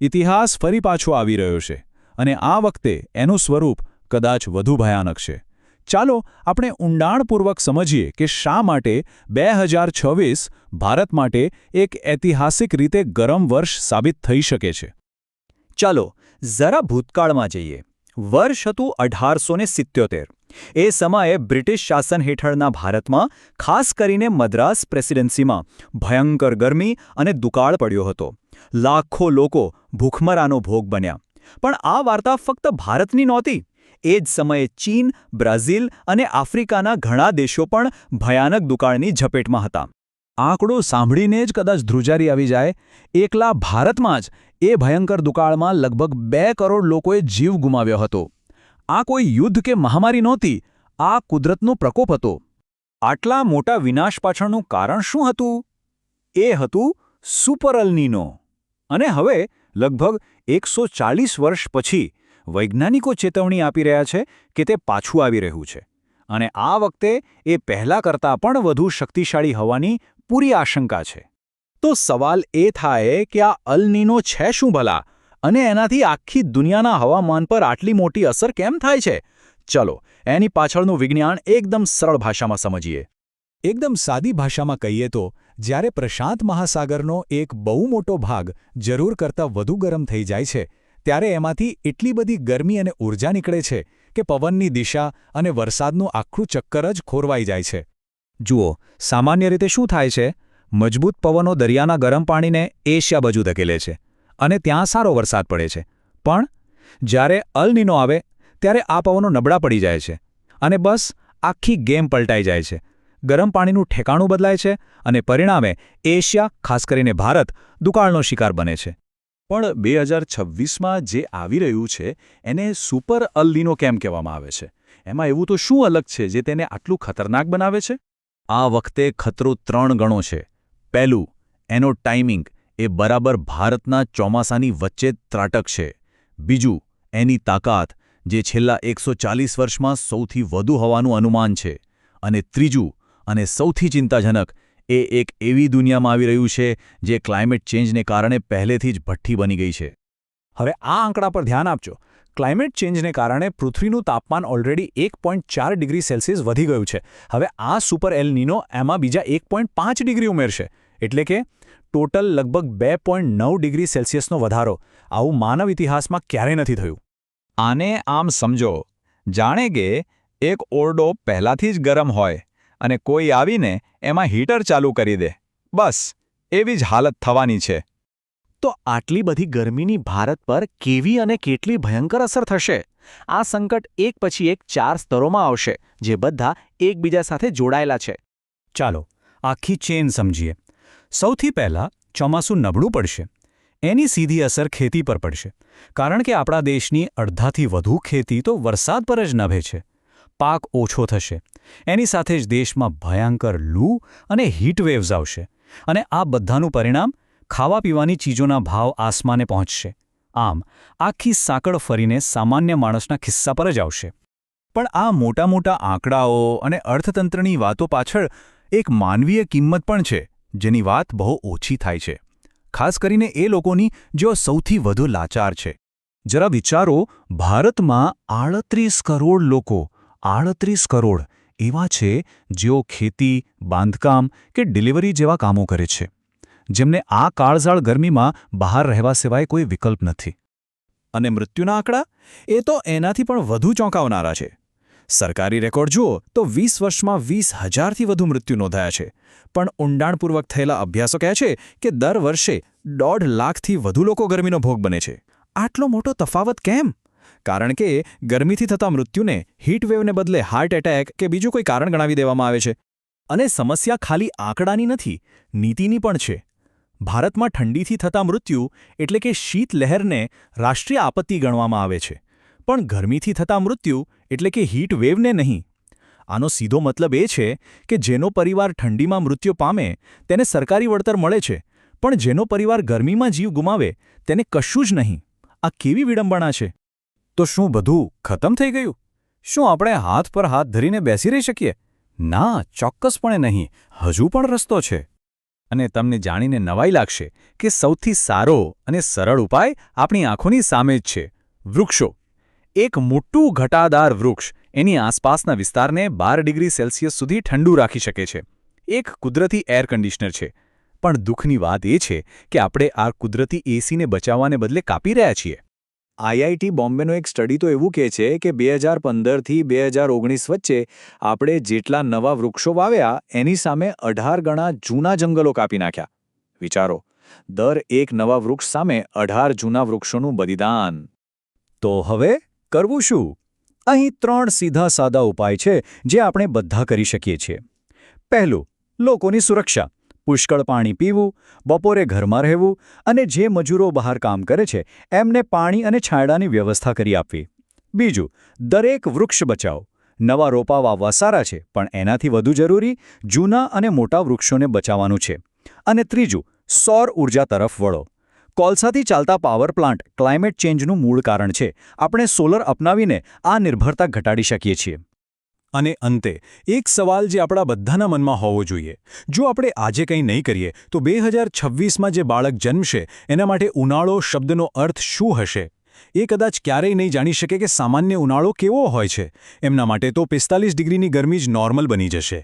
ઇતિહાસ ફરી પાછો આવી રહ્યો છે અને આ વખતે એનું સ્વરૂપ કદાચ વધુ ભયાનક છે. ચાલો આપણે ઊંડાણપૂર્વક સમજીએ કે શા માટે 2026 ભારત માટે એક ઐતિહાસિક રીતે ગરમ વર્ષ સાબિત થઈ શકે છે. ચાલો જરા ભૂતકાળમાં જઈએ. વર્ષ હતું 1877. એ સમયે બ્રિટિશ શાસન હેઠળના ભારતમાં ખાસ કરીને મદ્રાસ પ્રેસિડેન્સીમાં ભયંકર ગરમી અને દુકાળ પડ્યો હતો. લાખો લોકો ભૂખમરાનો ભોગ બન્યા. પણ આ વાર્તા ફક્ત ભારતની નહોતી. એ જ સમયે ચીન, બ્રાઝિલ અને આફ્રિકાના ઘણા દેશો પણ ભયાનક દુકાળની ઝપેટમાં હતા. આંકડો સાંભળીને જ કદાચ ધ્રુજારી આવી જાય. એકલા ભારતમાં જ એ ભયંકર દુકાળમાં લગભગ 2 કરોડ લોકોએ જીવ ગુમાવ્યો હતો. આ કોઈ યુદ્ધ કે મહામારી નહોતી, આ કુદરતનો પ્રકોપ હતો. આટલા મોટા વિનાશ પાછળનું કારણ શું હતું? એ હતું સુપર એલ નીનો. અને હવે લગભગ 140 વર્ષ પછી વૈજ્ઞાનિકો ચેતવણી આપી રહ્યા છે કે તે પાછું આવી રહ્યું છે. અને આ વખતે એ પહેલાં કરતાં પણ વધુ શક્તિશાળી હોવાની પૂરી આશંકા છે. તો સવાલ એ થાય કે આ અલ નીનો છે શું ભલા? અને એનાથી આખી દુનિયાના હવામાન પર આટલી મોટી અસર કેમ થાય છે? ચલો એની પાછળનું વિજ્ઞાન એકદમ સરળ ભાષામાં સમજીએ. એકદમ સાદી ભાષામાં કહીએ તો જ્યારે પ્રશાંત મહાસાગરનો એક બહુ મોટો ભાગ જરૂર કરતાં વધુ ગરમ થઈ જાય છે ત્યારે એમાંથી એટલી બધી ગરમી અને ઊર્જા નીકળે છે કે પવનની દિશા અને વરસાદનું આખું ચક્કર જ ખોરવાઈ જાય છે. જુઓ, સામાન્ય રીતે શું થાય છે? મજબૂત પવનો દરિયાના ગરમ પાણીને એશિયા બાજુ ધકેલે છે અને ત્યાં સારો વરસાદ પડે છે. પણ જ્યારે અલ નીનો આવે ત્યારે આ પવનો નબળા પડી જાય છે અને બસ આખી ગેમ પલટાઈ જાય છે. ગરમ પાણીનું ઠેકાણું બદલાય છે અને પરિણામે એશિયા, ખાસ કરીને ભારત, દુકાળનો શિકાર બને છે. પણ 2026માં જે આવી રહ્યું છે એને સુપર અલ નીનો કેમ કહેવામાં આવે છે? એમાં એવું તો શું અલગ છે જે તેને આટલું ખતરનાક બનાવે છે? આ વખતે ખતરો 3 ગણો છે. પહેલું, એનો ટાઈમિંગ એ બરાબર ભારતના ચોમાસાની વચ્ચે જ ત્રાટક છે. બીજું, એની તાકાત જે છેલ્લા 140 વર્ષમાં સૌથી વધુ હોવાનું અનુમાન છે. અને ત્રીજું, અને સૌથી ચિંતાજનક, એ એક એવી દુનિયામાં આવી રહ્યું છે જે ક્લાઇમેટ ચેન્જને કારણે પહેલેથી જ ભઠ્ઠી બની ગઈ છે. હવે આ આંકડા પર ધ્યાન આપજો. ક્લાઇમેટ ચેન્જને કારણે પૃથ્વીનું તાપમાન ઓલરેડી 1.4 ડિગ્રી સેલ્સિયસ વધી ગયું છે. હવે આ સુપર એલ નીનો એમાં બીજા 1.5 ડિગ્રી ઉમેરશે. એટલે કે ટોટલ લગભગ 2.9 ડિગ્રી સેલ્સિયસનો વધારો. આવું માનવ ઇતિહાસમાં ક્યારેય નથી થયું. આને આમ સમજો, જાણે કે એક ઓરડો પહેલાથી જ ગરમ હોય અને કોઈ આવીને એમાં હીટર ચાલુ કરી દે. બસ એવી જ હાલત થવાની છે. તો આટલી બધી ગરમીની ભારત પર કેવી અને કેટલી ભયંકર અસર થશે? આ સંકટ એક પછી એક 4 સ્તરોમાં આવશે, જે બધા એકબીજા સાથે જોડાયેલા છે. ચાલો આખી ચેન સમજીએ. સૌથી પહેલાં ચોમાસું નબળું પડશે. એની સીધી અસર ખેતી પર પડશે, કારણ કે આપણા દેશની અડધાથી વધુ ખેતી તો વરસાદ પર જ નભે છે. પાક ઓછો થશે. એની સાથે જ દેશમાં ભયંકર લૂ અને હીટવેવ્સ આવશે. અને આ બધાનું પરિણામ ખાવા પીવાની ચીજોના ભાવ આસમાને પહોંચશે. આમ આખી સાંકળ ફરીને સામાન્ય માણસના ખિસ્સા પર જ આવશે. પણ આ મોટા મોટા આંકડાઓ અને અર્થતંત્રની વાતો પાછળ એક માનવીય કિંમત પણ છે જેની વાત બહુ ઓછી થાય છે. ખાસ કરીને એ લોકોની જેઓ સૌથી વધુ લાચાર છે. જરા વિચારો, ભારતમાં 38 કરોડ લોકો, 38 કરોડ એવા છે જેઓ ખેતી, બાંધકામ કે ડિલિવરી જેવા કામો કરે છે, જેમને આ કાળઝાળ ગરમીમાં બહાર રહેવા સિવાય કોઈ વિકલ્પ નથી. અને મૃત્યુના આંકડા? એ તો એનાથી પણ વધુ ચોંકાવનારા છે. સરકારી રેકોર્ડ જુઓ તો 20 વર્ષમાં 20,000થી વધુ મૃત્યુ નોંધાયા છે. પણ ઊંડાણપૂર્વક થયેલા અભ્યાસો કહે છે કે દર વર્ષે 1.5 લાખથી વધુ લોકો ગરમીનો ભોગ બને છે. આટલો મોટો તફાવત કેમ? કારણ કે ગરમીથી થતા મૃત્યુને હીટવેવને બદલે હાર્ટ એટેક કે બીજું કોઈ કારણ ગણાવી દેવામાં આવે છે. અને સમસ્યા ખાલી આંકડાની નથી, નીતિની પણ છે. ભારતમાં ઠંડીથી થતા મૃત્યુ એટલે કે શીત લહેરને રાષ્ટ્રીય આપત્તિ ગણવામાં આવે છે. પણ ગરમીથી થતા મૃત્યુ એટલે કે હીટ વેવને નહીં. આનો સીધો મતલબ એ છે કે જેનો પરિવાર ઠંડીમાં મૃત્યુ પામે તેને સરકારી વળતર મળે છે, પણ જેનો પરિવાર ગરમીમાં જીવ ગુમાવે તેને કશું જ નહીં. આ કેવી વિડંબણા છે? તો શું બધું ખતમ થઈ ગયું? શું આપણે હાથ પર હાથ ધરીને બેસી રહી શકીએ? ના, ચોક્કસપણે નહીં. હજુ પણ રસ્તો છે. અને તમને જાણીને નવાઈ લાગશે કે સૌથી સારો અને સરળ ઉપાય આપણી આંખોની સામે જ છે: વૃક્ષો. એક મોટું ઘટાદાર વૃક્ષ એની આસપાસના વિસ્તારને 12 ડિગ્રી સેલ્સિયસ સુધી ઠંડુ રાખી શકે છે. એક કુદરતી એર કન્ડિશનર છે. પણ દુઃખની વાત એ છે કે આપણે આ કુદરતી એસીને બચાવવાને બદલે કાપી રહ્યા છીએ. આઈઆઈટી બોમ્બેનો એક સ્ટડી તો એવું કહે છે કે 2015થી 2019 વચ્ચે આપણે જેટલા નવા વૃક્ષો વાવ્યા એની સામે 18 ગણા જૂના જંગલો કાપી નાખ્યા. વિચારો, દર એક નવા વૃક્ષ સામે 18 જૂના વૃક્ષોનું બલિદાન. તો હવે કરવું શું? અહીં 3 સીધા સાદા ઉપાય છે જે આપણે બધા કરી શકીએ છીએ. પહેલું, લોકોની સુરક્ષા. પુષ્કળ પાણી પીવું, બપોરે ઘરમાં રહેવું અને જે મજૂરો બહાર કામ કરે છે એમને પાણી અને છાંયડાની વ્યવસ્થા કરી આપવી. બીજું, દરેક વૃક્ષ બચાવો. નવા રોપા વાવવા સારા છે, પણ એનાથી વધુ જરૂરી જૂના અને મોટા વૃક્ષોને બચાવવાનું છે. અને ત્રીજું, સૌર ઊર્જા તરફ વળો. કોલસાથી ચાલતા પાવર પ્લાન્ટ ક્લાઇમેટ ચેન્જનું મૂળ કારણ છે. આપણે સોલર અપનાવીને આ નિર્ભરતા ઘટાડી શકીએ છીએ. અને અંતે એક સવાલ જે આપણા બધાના મનમાં હોવો જોઈએ: જો આપણે આજે કંઈ નહીં કરીએ તો 2026માં જે બાળક જન્મશે એના માટે ઉનાળો શબ્દનો અર્થ શું હશે? એ કદાચ ક્યારેય નહીં જાણી શકે કે સામાન્ય ઉનાળો કેવો હોય છે. એમના માટે તો 45 ડિગ્રીની ગરમી જ નોર્મલ બની જશે.